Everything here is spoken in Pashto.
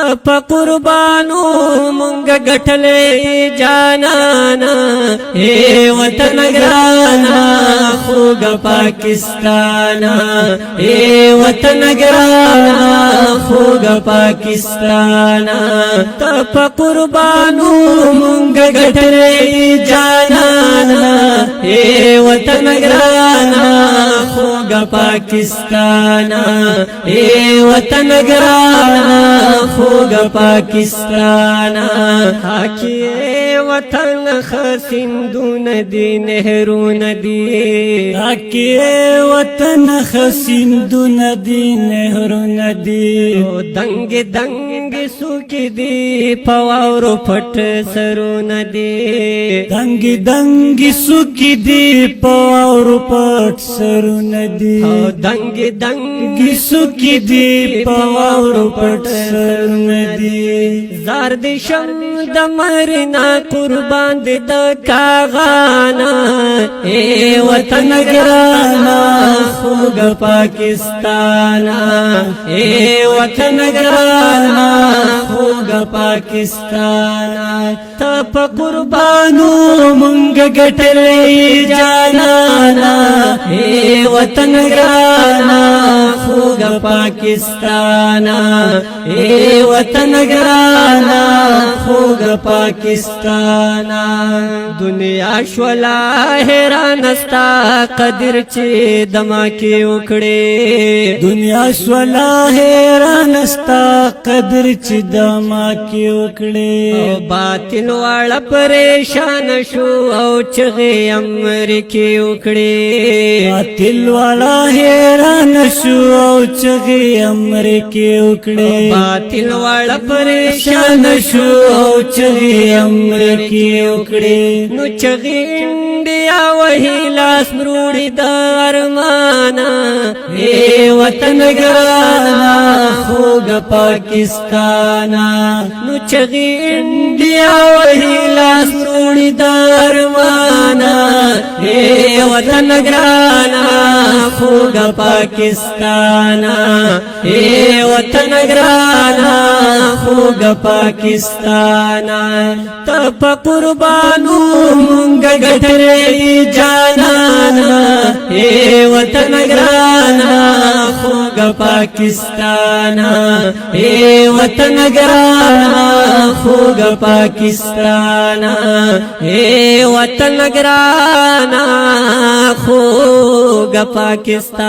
تپ قربانو منگ گٹھلے جانانا اے وطن گرانا خوگ پاکستانا اے وطن گرانا خوگ پاکستانا تپ قربانو منگ گٹھلے جانانا اے وطن گرانا خوگ پاکستانا اے وطن گرانا خوگ پاکستانا آکیے وطن خسندون دی نہرون دی آکیے وطن خسندون دی نہرون دی دنگ دنگ سوکی دی پواورو پھٹ سرون دی دنگ دنگ سوکی دی پواورو پھٹ سرون دی دنگ دنگ سوکی دی پواورو پھٹ سرون دی زار دی شم دمرنا قربان دی دکاغانا اے وطن گرانا خوگ پاکستانا اے وطن گرانا خوگ پاکستانا تپ قربانو منگ گٹلے جانانا اے وطن گرانا خوگ پاکستانا اے وطن گرانا خوگ پاکستانا دنیا شولا حیران استا قدر چی دماکی اکڑے دنیا شولا حیران استا قدر چی دماکی اکڑے باطل والا پریشان شو او چغی امریکی اکڑے باطل والا حیران شو او چغی امریکی اکڑے باطل والا پریشان شو او چغی امریکی اکڑے نو چغی انڈیا وہی لاس مروڑی دارمانا اے وطن گرانا خوگ پاکستانا نو چغی انڈیا وہی لاس مروڑی دارمانا اے وطن گرانا خوگ پاکستانا اے وطن گرانا خوگ پاکستانا تپ قربانو منگ گٹھلے جانانا اے وطن گرانا خوگ پاکستانا اے وطن گرانا خوگ پاکستانا اے وطن گرانا خوگ پاکستانا